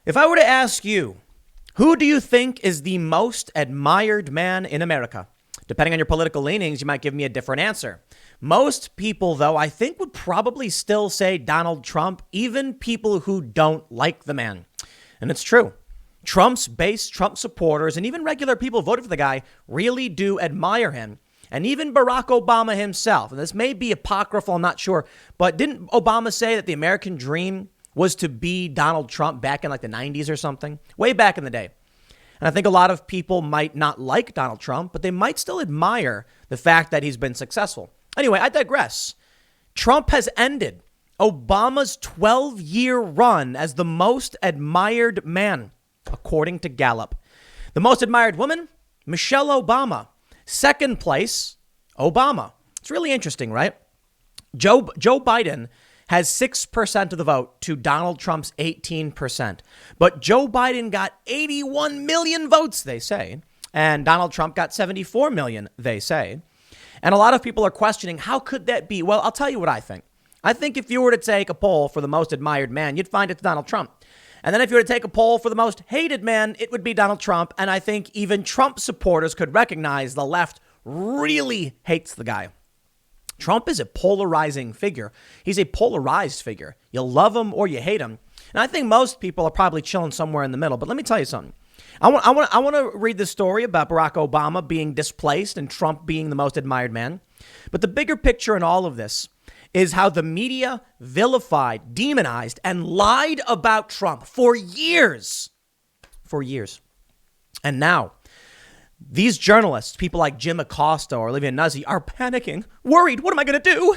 If I were to ask you, who do you think is the most admired man in America? Depending on your political leanings, you might give me a different answer. Most people, though, I think would probably still say Donald Trump, even people who don't like the man. And it's true. Trump's base, Trump supporters, and even regular people who voted for the guy really do admire him. And even Barack Obama himself, and this may be apocryphal, I'm not sure, but didn't Obama say that the American dream was to be Donald Trump back in like the 90s or something? Way back in the day. And I think a lot of people might not like Donald Trump, but they might still admire the fact that he's been successful. Anyway, I digress. Trump has ended Obama's 12-year run as the most admired man, according to Gallup. The most admired woman, Michelle Obama. Second place, Obama. It's really interesting, right? Joe Biden has 6% of the vote to Donald Trump's 18%. But Joe Biden got 81 million votes, they say. And Donald Trump got 74 million, they say. And a lot of people are questioning, how could that be? Well, I'll tell you what I think. I think if you were to take a poll for the most admired man, you'd find it's Donald Trump. And then if you were to take a poll for the most hated man, it would be Donald Trump. And I think even Trump supporters could recognize the left really hates the guy. Trump is a polarizing figure. He's a polarized figure. You love him or you hate him. And I think most people are probably chilling somewhere in the middle. But let me tell you something. I want to read the story about Barack Obama being displaced and Trump being the most admired man. But the bigger picture in all of this is how the media vilified, demonized, and lied about Trump for years. For years. And now, these journalists, people like Jim Acosta or Olivia Nuzzi, are panicking, worried. What am I going to do?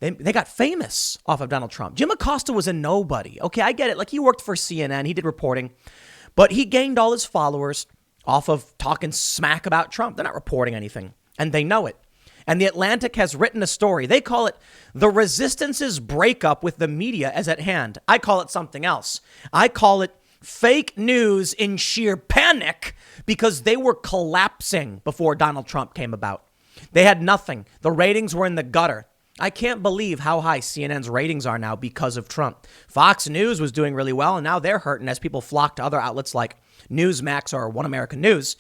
They got famous off of Donald Trump. Jim Acosta was a nobody. Okay, I get it. Like, he worked for CNN. He did reporting. But he gained all his followers off of talking smack about Trump. They're not reporting anything. And they know it. And The Atlantic has written a story. They call it "The Resistance's Breakup with the Media is at Hand." I call it something else. I call it fake news in sheer panic because they were collapsing before Donald Trump came about. They had nothing. The ratings were in the gutter. I can't believe how high CNN's ratings are now because of Trump. Fox News was doing really well, and now they're hurting as people flock to other outlets like Newsmax or One American News.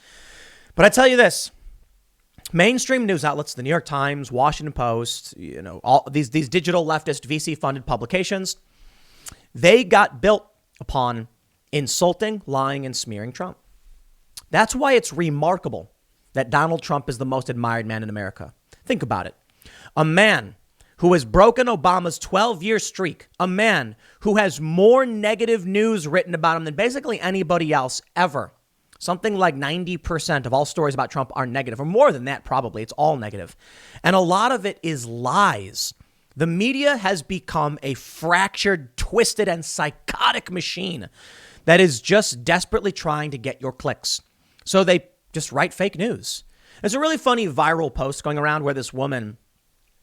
But I tell you this, mainstream news outlets, the New York Times, Washington Post, all these digital leftist VC-funded publications, they got built upon insulting, lying, and smearing Trump. That's why it's remarkable that Donald Trump is the most admired man in America. Think about it. A man who has broken Obama's 12-year streak, a man who has more negative news written about him than basically anybody else ever. Something like 90% of all stories about Trump are negative, or more than that, probably. It's all negative. And a lot of it is lies. The media has become a fractured, twisted, and psychotic machine that is just desperately trying to get your clicks. So they just write fake news. There's a really funny viral post going around where this woman,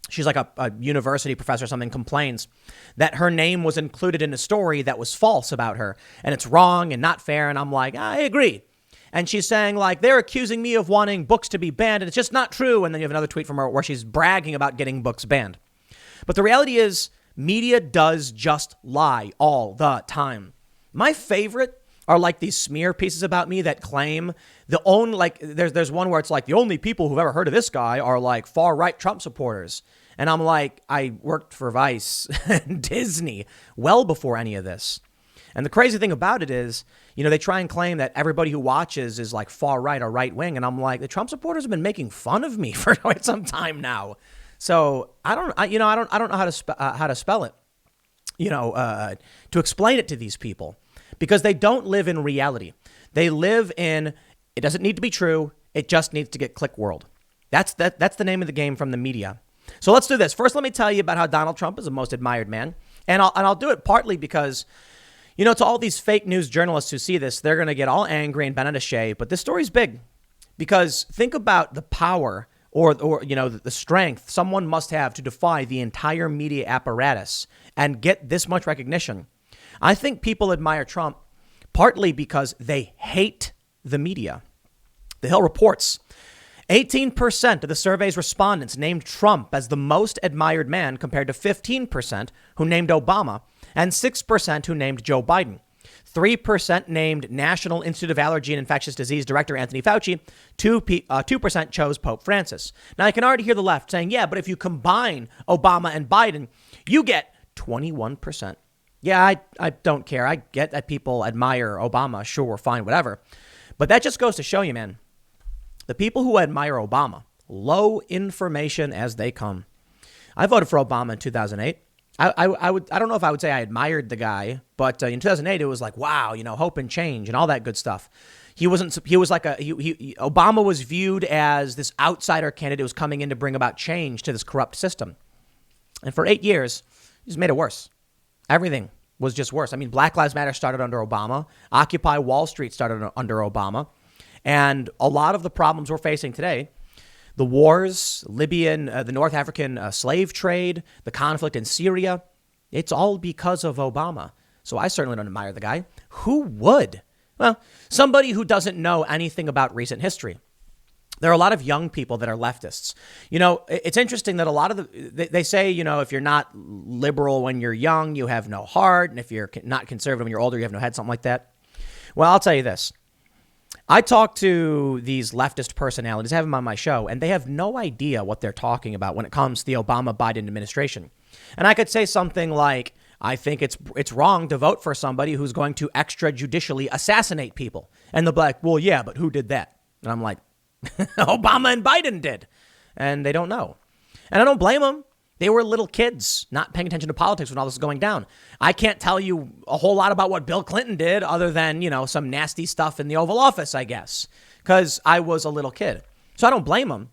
she's like a university professor or something, complains that her name was included in a story that was false about her. And it's wrong and not fair. And I'm like, I agree. And she's saying, like, they're accusing me of wanting books to be banned, and it's just not true. And then you have another tweet from her where she's bragging about getting books banned. But the reality is, media does just lie all the time. My favorite are like these smear pieces about me that claim there's one where it's like the only people who've ever heard of this guy are like far right Trump supporters. And I'm like, I worked for Vice and Disney well before any of this. And the crazy thing about it is, they try and claim that everybody who watches is like far right or right wing. And I'm like, the Trump supporters have been making fun of me for quite some time now. So I don't know how to spell it, to explain it to these people, because they don't live in reality. They live in, it doesn't need to be true. It just needs to get click world. That's the name of the game from the media. So let's do this. First, let me tell you about how Donald Trump is the most admired man. And I'll do it partly because, to all these fake news journalists who see this, they're going to get all angry and bent out of shape. But this story's big because think about the power or the strength someone must have to defy the entire media apparatus and get this much recognition. I think people admire Trump partly because they hate the media. The Hill reports 18% of the survey's respondents named Trump as the most admired man compared to 15% who named Obama and 6% who named Joe Biden. 3% named National Institute of Allergy and Infectious Disease Director Anthony Fauci. 2% chose Pope Francis. Now, I can already hear the left saying, yeah, but if you combine Obama and Biden, you get 21%. Yeah, I don't care. I get that people admire Obama. Sure, fine, whatever. But that just goes to show you, man, the people who admire Obama, low information as they come. I voted for Obama in 2008. I don't know if I would say I admired the guy, but in 2008 it was like, wow, hope and change and all that good stuff. Obama was viewed as this outsider candidate who was coming in to bring about change to this corrupt system. And for 8 years, he's made it worse. Everything was just worse. I mean, Black Lives Matter started under Obama. Occupy Wall Street started under Obama. And a lot of the problems we're facing today, the wars, the North African slave trade, the conflict in Syria, it's all because of Obama. So I certainly don't admire the guy. Who would? Well, somebody who doesn't know anything about recent history. There are a lot of young people that are leftists. It's interesting that a lot of they say, if you're not liberal when you're young, you have no heart. And if you're not conservative when you're older, you have no head, something like that. Well, I'll tell you this. I talk to these leftist personalities, I have them on my show, and they have no idea what they're talking about when it comes to the Obama-Biden administration. And I could say something like, I think it's wrong to vote for somebody who's going to extrajudicially assassinate people. And they'll be like, well, yeah, but who did that? And I'm like, Obama and Biden did. And they don't know. And I don't blame them. They were little kids not paying attention to politics when all this was going down. I can't tell you a whole lot about what Bill Clinton did other than, some nasty stuff in the Oval Office, I guess, because I was a little kid. So I don't blame him.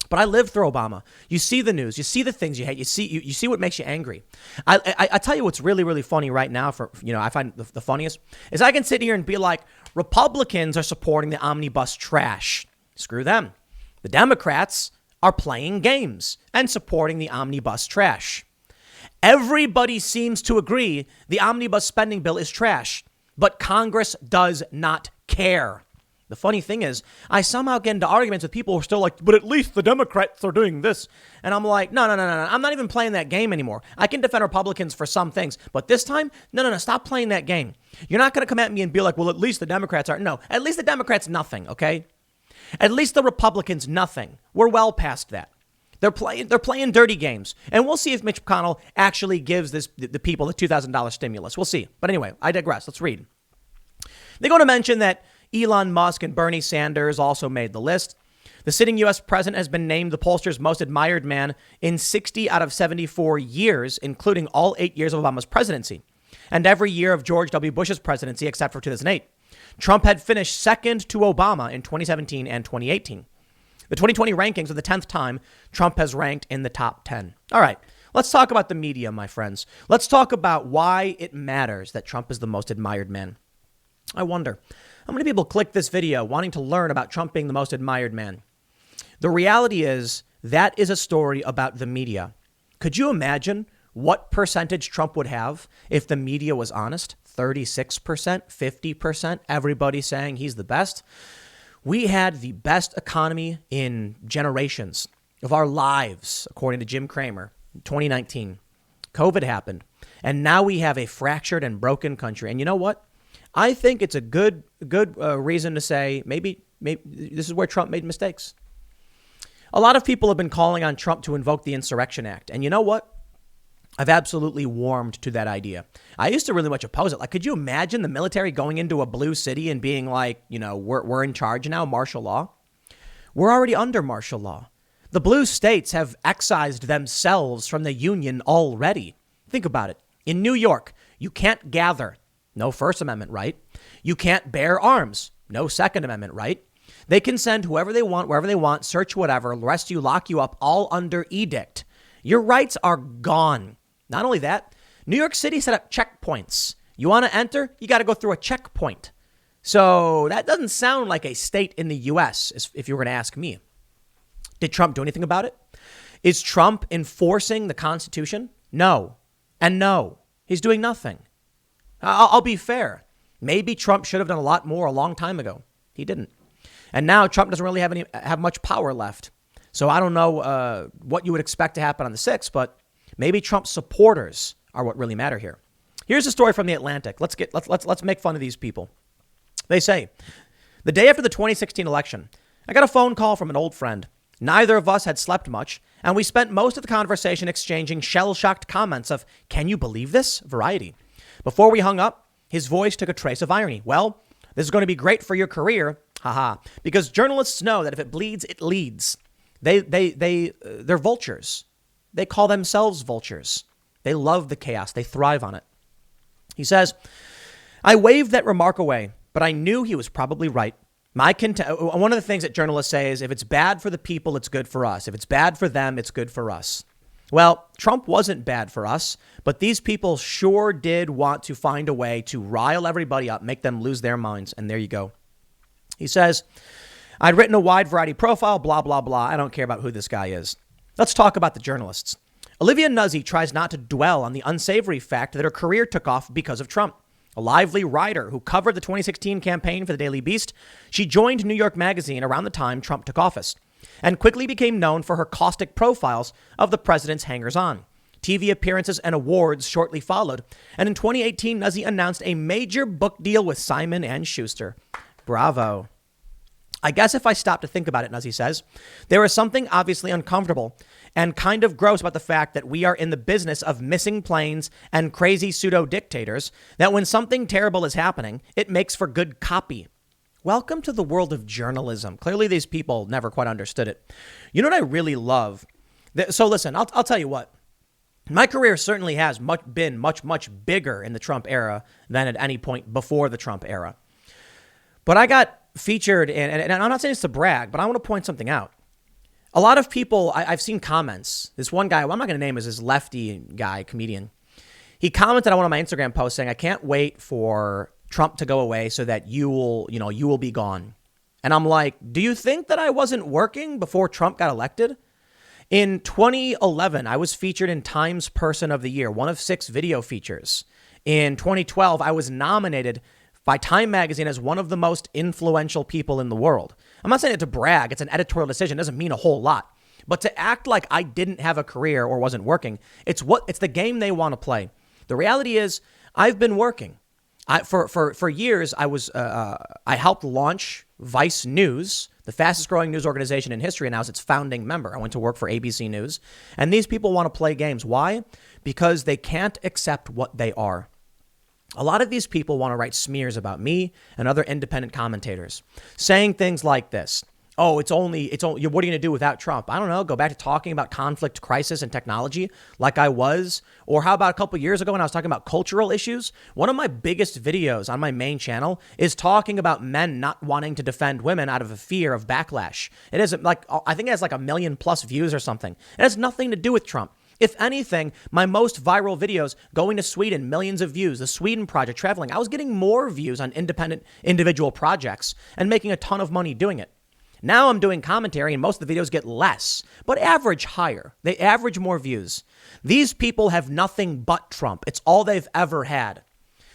But I lived through Obama. You see the news. You see the things you hate. You see what makes you angry. I tell you what's really, really funny right now I find the funniest is I can sit here and be like, Republicans are supporting the omnibus trash. Screw them. The Democrats are playing games and supporting the omnibus trash. Everybody seems to agree the omnibus spending bill is trash, but Congress does not care. The funny thing is, I somehow get into arguments with people who are still like, but at least the Democrats are doing this. And I'm like, no. I'm not even playing that game anymore. I can defend Republicans for some things, but this time, no. Stop playing that game. You're not going to come at me and be like, well, at least the Democrats are. No, at least the Democrats, nothing. Okay. At least the Republicans, nothing. We're well past that. They're playing dirty games. And we'll see if Mitch McConnell actually gives the people the $2,000 stimulus. We'll see. But anyway, I digress. Let's read. They're going to mention that Elon Musk and Bernie Sanders also made the list. The sitting U.S. president has been named the pollster's most admired man in 60 out of 74 years, including all 8 years of Obama's presidency, and every year of George W. Bush's presidency except for 2008. Trump had finished second to Obama in 2017 and 2018. The 2020 rankings are the 10th time Trump has ranked in the top 10. All right, let's talk about the media, my friends. Let's talk about why it matters that Trump is the most admired man. I wonder, how many people click this video wanting to learn about Trump being the most admired man? The reality is that is a story about the media. Could you imagine what percentage Trump would have if the media was honest? 36%, 50%, everybody saying he's the best. We had the best economy in generations of our lives, according to Jim Cramer, 2019. COVID happened, and now we have a fractured and broken country. And you know what? I think it's a good reason to say maybe this is where Trump made mistakes. A lot of people have been calling on Trump to invoke the Insurrection Act. And you know what? I've absolutely warmed to that idea. I used to really much oppose it. Like, could you imagine the military going into a blue city and being like, we're in charge now, martial law? We're already under martial law. The blue states have excised themselves from the Union already. Think about it. In New York, you can't gather. No First Amendment right. You can't bear arms. No Second Amendment right. They can send whoever they want, wherever they want, search whatever, arrest you, lock you up, all under edict. Your rights are gone. Not only that, New York City set up checkpoints. You want to enter? You got to go through a checkpoint. So that doesn't sound like a state in the U.S., if you were going to ask me. Did Trump do anything about it? Is Trump enforcing the Constitution? No. And no. He's doing nothing. I'll be fair. Maybe Trump should have done a lot more a long time ago. He didn't. And now Trump doesn't really have much power left. So I don't know what you would expect to happen on the 6th, but maybe Trump's supporters are what really matter here. Here's a story from The Atlantic. Let's make fun of these people. They say, the day after the 2016 election, I got a phone call from an old friend. Neither of us had slept much, and we spent most of the conversation exchanging shell-shocked comments of, "Can you believe this?" Variety. Before we hung up, his voice took a trace of irony. "Well, this is going to be great for your career, haha, because journalists know that if it bleeds, it leads." They're vultures. They call themselves vultures. They love the chaos. They thrive on it. He says, I waved that remark away, but I knew he was probably right. One of the things that journalists say is if it's bad for the people, it's good for us. If it's bad for them, it's good for us. Well, Trump wasn't bad for us, but these people sure did want to find a way to rile everybody up, make them lose their minds. And there you go. He says, I'd written a wide variety profile, blah, blah, blah. I don't care about who this guy is. Let's talk about the journalists. Olivia Nuzzi tries not to dwell on the unsavory fact that her career took off because of Trump. A lively writer who covered the 2016 campaign for the Daily Beast, she joined New York Magazine around the time Trump took office and quickly became known for her caustic profiles of the president's hangers-on. TV appearances and awards shortly followed, and in 2018, Nuzzi announced a major book deal with Simon & Schuster. Bravo. I guess if I stop to think about it, Nuzzi says, there is something obviously uncomfortable and kind of gross about the fact that we are in the business of missing planes and crazy pseudo-dictators, that when something terrible is happening, it makes for good copy. Welcome to the world of journalism. Clearly, these people never quite understood it. You know what I really love? So listen, I'll tell you what. My career certainly has been much bigger in the Trump era than at any point before the Trump era. But I got featured in, and I'm not saying this to brag, but I want to point something out. A lot of people, I've seen comments. This one guy, well, I'm not going to name this lefty guy, comedian. He commented on one of my Instagram posts saying, I can't wait for Trump to go away so that you will be gone. And I'm like, do you think that I wasn't working before Trump got elected? In 2011, I was featured in Time's Person of the Year, one of 6 video features. In 2012, I was nominated by Time Magazine as one of the most influential people in the world. I'm not saying it to brag. It's an editorial decision. It doesn't mean a whole lot. But to act like I didn't have a career or wasn't working, it's the game they want to play. The reality is I've been working. For years, I helped launch Vice News, the fastest growing news organization in history, and now is its founding member. I went to work for ABC News. And these people want to play games. Why? Because they can't accept what they are. A lot of these people want to write smears about me and other independent commentators, saying things like this. Oh, it's only, what are you going to do without Trump? I don't know. Go back to talking about conflict, crisis, and technology like I was. Or how about a couple years ago when I was talking about cultural issues? One of my biggest videos on my main channel is talking about men not wanting to defend women out of a fear of backlash. It is I think it has like 1 million+ views or something. It has nothing to do with Trump. If anything, my most viral videos going to Sweden, millions of views, the Sweden project, traveling, I was getting more views on independent individual projects and making a ton of money doing it. Now I'm doing commentary and most of the videos get less, but average higher. They average more views. These people have nothing but Trump. It's all they've ever had.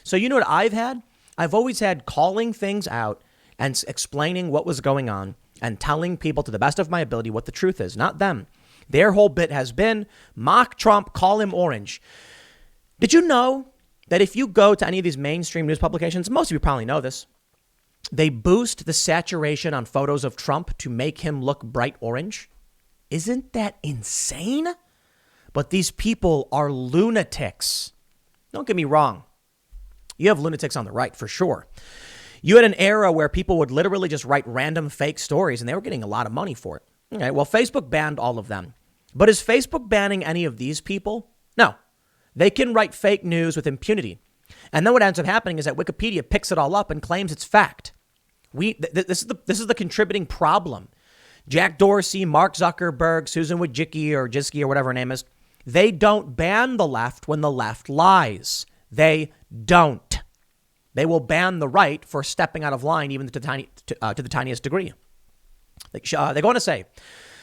So you know what I've had? I've always had calling things out and explaining what was going on and telling people to the best of my ability what the truth is, not them. Their whole bit has been mock Trump, call him orange. Did you know that if you go to any of these mainstream news publications, most of you probably know this, they boost the saturation on photos of Trump to make him look bright orange? Isn't that insane? But these people are lunatics. Don't get me wrong. You have lunatics on the right, for sure. You had an era where people would literally just write random fake stories and they were getting a lot of money for it. Okay, well, Facebook banned all of them. But is Facebook banning any of these people? No. They can write fake news with impunity. And then what ends up happening is that Wikipedia picks it all up and claims it's fact. This is the contributing problem. Jack Dorsey, Mark Zuckerberg, Susan Wojcicki or whatever her name is, they don't ban the left when the left lies. They don't. They will ban the right for stepping out of line even to the tiniest degree. They go on to say,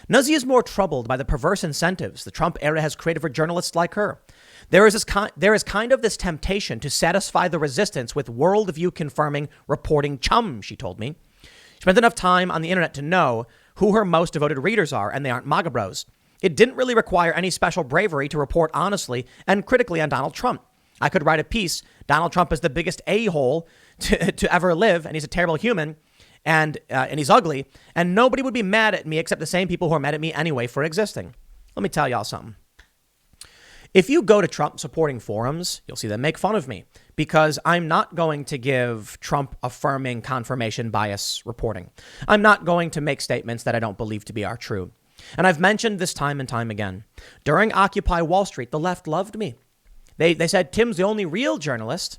Nuzzi is more troubled by the perverse incentives the Trump era has created for journalists like her. There is kind of this temptation to satisfy the resistance with worldview confirming reporting chum, she told me. She spent enough time on the internet to know who her most devoted readers are, and they aren't MAGA bros. It didn't really require any special bravery to report honestly and critically on Donald Trump. I could write a piece. Donald Trump is the biggest a-hole to ever live, and he's a terrible human, and he's ugly, and nobody would be mad at me except the same people who are mad at me anyway for existing. Let me tell y'all something. If you go to Trump supporting forums, you'll see them make fun of me because I'm not going to give Trump affirming confirmation bias reporting. I'm not going to make statements that I don't believe to be are true. And I've mentioned this time and time again. During Occupy Wall Street, the left loved me. They said Tim's the only real journalist.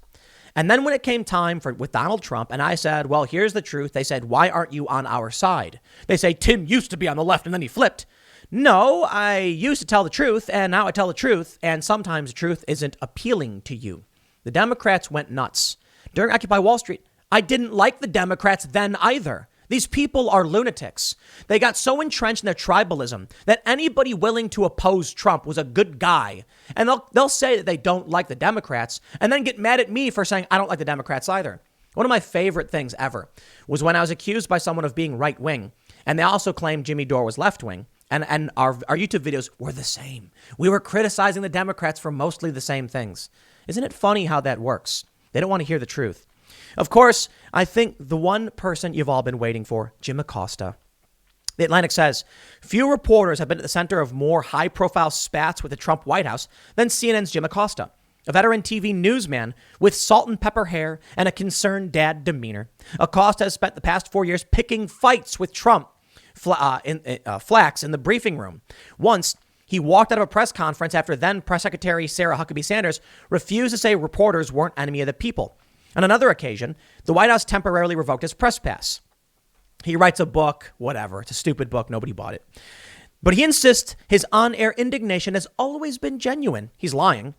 And then when it came time with Donald Trump and I said, well, here's the truth. They said, why aren't you on our side? They say Tim used to be on the left and then he flipped. No, I used to tell the truth and now I tell the truth. And sometimes the truth isn't appealing to you. The Democrats went nuts. During Occupy Wall Street, I didn't like the Democrats then either. These people are lunatics. They got so entrenched in their tribalism that anybody willing to oppose Trump was a good guy. And they'll say that they don't like the Democrats and then get mad at me for saying I don't like the Democrats either. One of my favorite things ever was when I was accused by someone of being right wing. And they also claimed Jimmy Dore was left wing. And our YouTube videos were the same. We were criticizing the Democrats for mostly the same things. Isn't it funny how that works? They don't want to hear the truth. Of course, I think the one person you've all been waiting for, Jim Acosta. The Atlantic says, few reporters have been at the center of more high-profile spats with the Trump White House than CNN's Jim Acosta, a veteran TV newsman with salt and pepper hair and a concerned dad demeanor. Acosta has spent the past 4 years picking fights with Trump flax in the briefing room. Once, he walked out of a press conference after then Press Secretary Sarah Huckabee Sanders refused to say reporters weren't enemy of the people. On another occasion, the White House temporarily revoked his press pass. He writes a book, whatever. It's a stupid book. Nobody bought it. But he insists his on-air indignation has always been genuine. He's lying.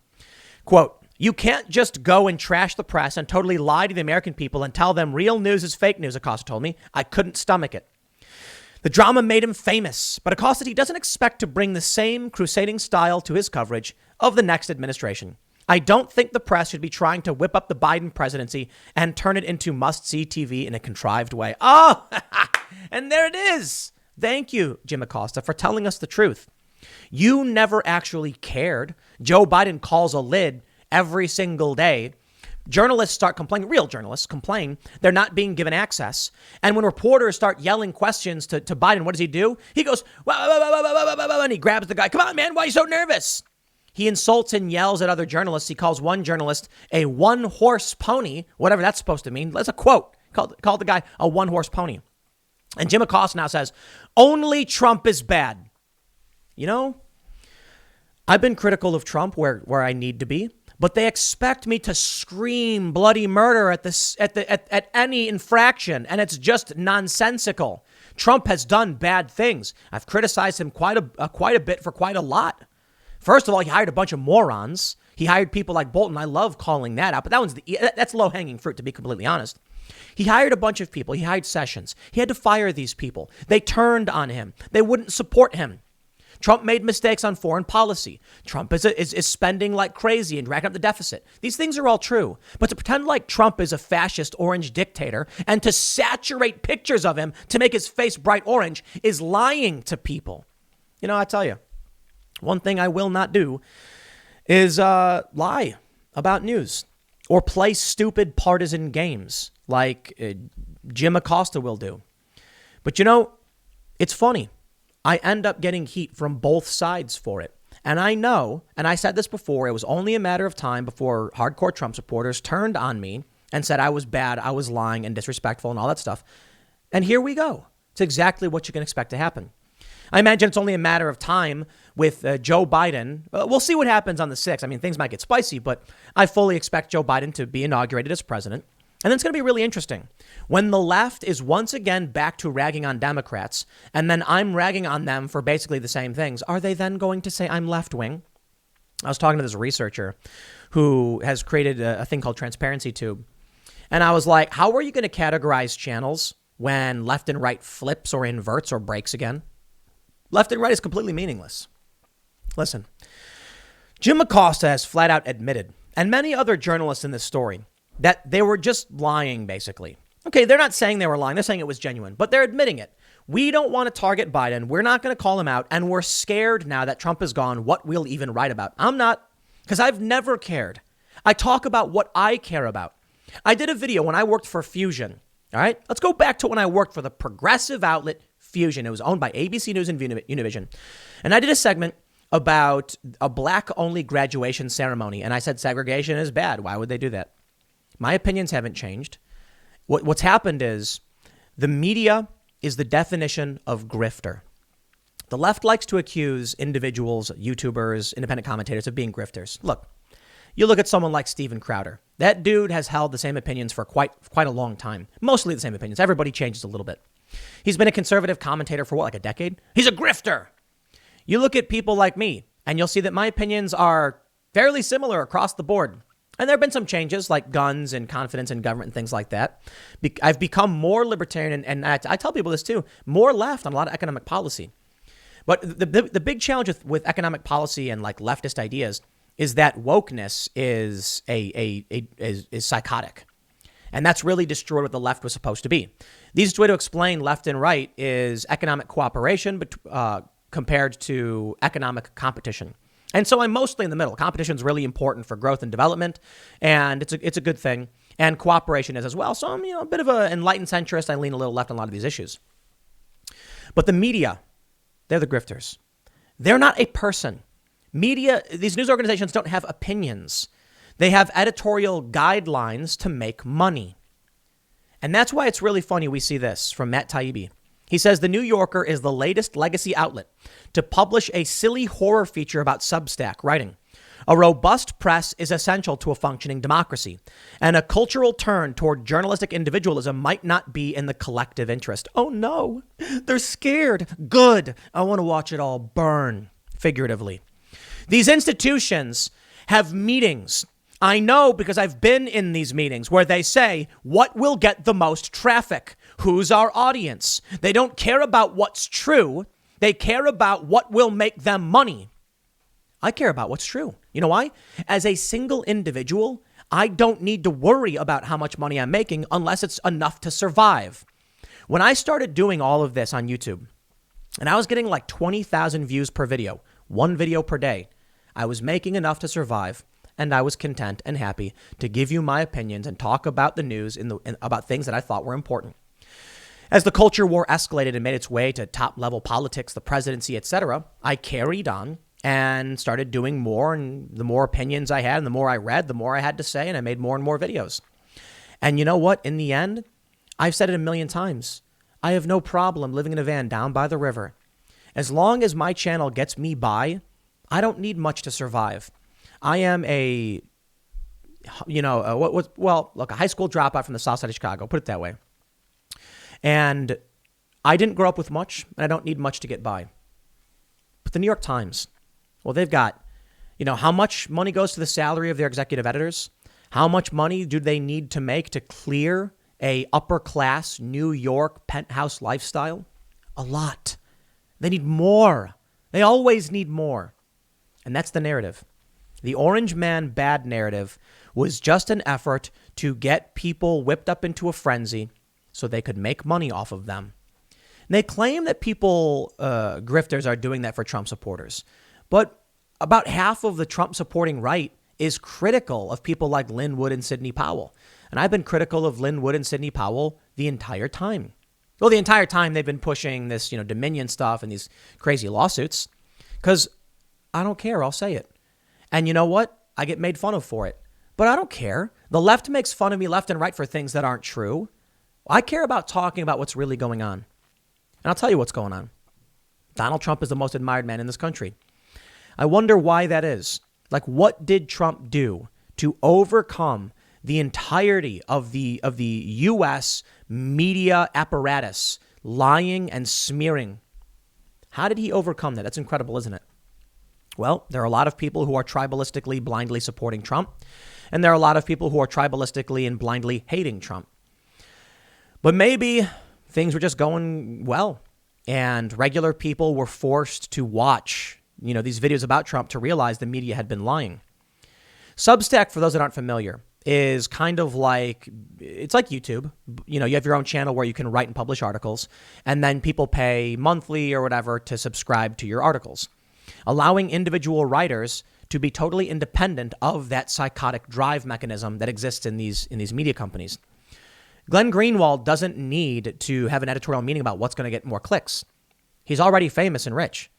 Quote, you can't just go and trash the press and totally lie to the American people and tell them real news is fake news, Acosta told me. I couldn't stomach it. The drama made him famous, but Acosta, he doesn't expect to bring the same crusading style to his coverage of the next administration. I don't think the press should be trying to whip up the Biden presidency and turn it into must-see TV in a contrived way. Oh, and there it is. Thank you, Jim Acosta, for telling us the truth. You never actually cared. Joe Biden calls a lid every single day. Journalists start complaining, real journalists complain, they're not being given access. And when reporters start yelling questions to Biden, what does he do? He goes, and he grabs the guy. Come on, man, why are you so nervous? He insults and yells at other journalists. He calls one journalist a one-horse pony, whatever that's supposed to mean. That's a quote. Called the guy a one-horse pony. And Jim Acosta now says, only Trump is bad. You know, I've been critical of Trump where I need to be, but they expect me to scream bloody murder at any infraction, and it's just nonsensical. Trump has done bad things. I've criticized him quite a bit for quite a lot. First of all, he hired a bunch of morons. He hired people like Bolton. I love calling that out, but that's low-hanging fruit, to be completely honest. He hired a bunch of people. He hired Sessions. He had to fire these people. They turned on him. They wouldn't support him. Trump made mistakes on foreign policy. Trump is spending like crazy and racking up the deficit. These things are all true. But to pretend like Trump is a fascist orange dictator and to saturate pictures of him to make his face bright orange is lying to people. You know, I tell you, one thing I will not do is lie about news or play stupid partisan games like Jim Acosta will do. But, you know, it's funny. I end up getting heat from both sides for it. And I know, and I said this before, it was only a matter of time before hardcore Trump supporters turned on me and said I was bad, I was lying and disrespectful and all that stuff. And here we go. It's exactly what you can expect to happen. I imagine it's only a matter of time with Joe Biden. We'll see what happens on the 6th. I mean, things might get spicy, but I fully expect Joe Biden to be inaugurated as president. And then it's going to be really interesting when the left is once again back to ragging on Democrats, and then I'm ragging on them for basically the same things. Are they then going to say I'm left wing? I was talking to this researcher who has created a thing called Transparency Tube. And I was like, how are you going to categorize channels when left and right flips or inverts or breaks again? Left and right is completely meaningless. Listen, Jim Acosta has flat out admitted, and many other journalists in this story, that they were just lying, basically. Okay, they're not saying they were lying. They're saying it was genuine, but they're admitting it. We don't want to target Biden. We're not going to call him out. And we're scared now that Trump is gone, what we'll even write about. I'm not, because I've never cared. I talk about what I care about. I did a video when I worked for Fusion. All right, let's go back to when I worked for the progressive outlet Fusion. It was owned by ABC News and Univision. And I did a segment about a black-only graduation ceremony. And I said segregation is bad. Why would they do that? My opinions haven't changed. What's happened is the media is the definition of grifter. The left likes to accuse individuals, YouTubers, independent commentators of being grifters. Look, you look at someone like Steven Crowder. That dude has held the same opinions for quite a long time. Mostly the same opinions. Everybody changes a little bit. He's been a conservative commentator for like a decade? He's a grifter. You look at people like me, and you'll see that my opinions are fairly similar across the board. And there have been some changes like guns and confidence in government and things like that. I've become more libertarian, and I tell people this too, more left on a lot of economic policy. But the big challenge with economic policy and like leftist ideas is that wokeness is is psychotic. And that's really destroyed what the left was supposed to be. The easiest way to explain left and right is economic cooperation compared to economic competition. And so I'm mostly in the middle. Competition is really important for growth and development, and it's a good thing. And cooperation is as well. So I'm a bit of an enlightened centrist. I lean a little left on a lot of these issues. But the media, they're the grifters. They're not a person. Media, these news organizations don't have opinions. They have editorial guidelines to make money. And that's why it's really funny we see this from Matt Taibbi. He says the New Yorker is the latest legacy outlet to publish a silly horror feature about Substack, writing, "A robust press is essential to a functioning democracy, and a cultural turn toward journalistic individualism might not be in the collective interest." Oh no, they're scared. Good. I want to watch it all burn, figuratively. These institutions have meetings. I know because I've been in these meetings where they say, what will get the most traffic? Who's our audience? They don't care about what's true. They care about what will make them money. I care about what's true. You know why? As a single individual, I don't need to worry about how much money I'm making unless it's enough to survive. When I started doing all of this on YouTube, and I was getting like 20,000 views per video, one video per day, I was making enough to survive. And I was content and happy to give you my opinions and talk about the news about things that I thought were important. As the culture war escalated and made its way to top level politics, the presidency, etc., I carried on and started doing more. And the more opinions I had and the more I read, the more I had to say. And I made more and more videos. And you know what? In the end, I've said it a million times. I have no problem living in a van down by the river. As long as my channel gets me by, I don't need much to survive. I am a high school dropout from the south side of Chicago, put it that way. And I didn't grow up with much, and I don't need much to get by. But the New York Times, well, they've got, how much money goes to the salary of their executive editors? How much money do they need to make to clear a upper class New York penthouse lifestyle? A lot. They need more. They always need more. And that's the narrative. The Orange Man bad narrative was just an effort to get people whipped up into a frenzy so they could make money off of them. And they claim that grifters are doing that for Trump supporters. But about half of the Trump supporting right is critical of people like Lynn Wood and Sidney Powell. And I've been critical of Lynn Wood and Sidney Powell the entire time. Well, the entire time they've been pushing this, Dominion stuff and these crazy lawsuits. Because I don't care. I'll say it. And you know what? I get made fun of for it. But I don't care. The left makes fun of me left and right for things that aren't true. I care about talking about what's really going on. And I'll tell you what's going on. Donald Trump is the most admired man in this country. I wonder why that is. Like, what did Trump do to overcome the entirety of the U.S. media apparatus lying and smearing? How did he overcome that? That's incredible, isn't it? Well, there are a lot of people who are tribalistically blindly supporting Trump, and there are a lot of people who are tribalistically and blindly hating Trump. But maybe things were just going well, and regular people were forced to watch, these videos about Trump to realize the media had been lying. Substack, for those that aren't familiar, is kind of like, it's like YouTube. You have your own channel where you can write and publish articles, and then people pay monthly or whatever to subscribe to your articles, allowing individual writers to be totally independent of that psychotic drive mechanism that exists in these media companies. Glenn Greenwald doesn't need to have an editorial meeting about what's going to get more clicks. He's already famous and rich.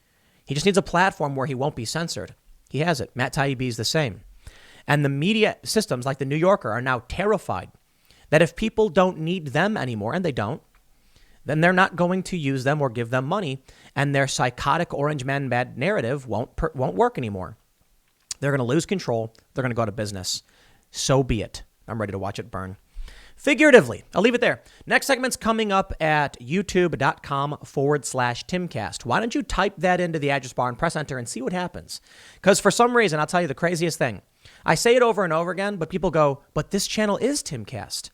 He just needs a platform where he won't be censored. He has it. Matt Taibbi is the same. And the media systems like the New Yorker are now terrified that if people don't need them anymore, and they don't, then they're not going to use them or give them money, and their psychotic orange man bad narrative won't work anymore. They're going to lose control. They're going to go out of business. So be it. I'm ready to watch it burn. Figuratively, I'll leave it there. Next segment's coming up at youtube.com/Timcast. Why don't you type that into the address bar and press enter and see what happens? Because for some reason, I'll tell you the craziest thing. I say it over and over again, but people go, but this channel is Timcast.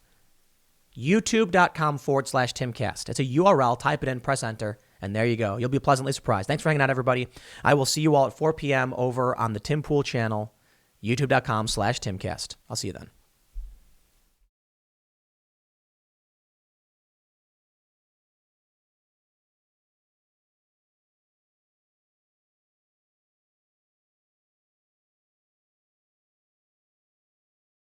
youtube.com/Timcast. It's a URL. Type it in, press enter, and there you go. You'll be pleasantly surprised. Thanks for hanging out, everybody. I will see you all at 4 p.m. over on the Tim Pool channel, youtube.com/Timcast. I'll see you then.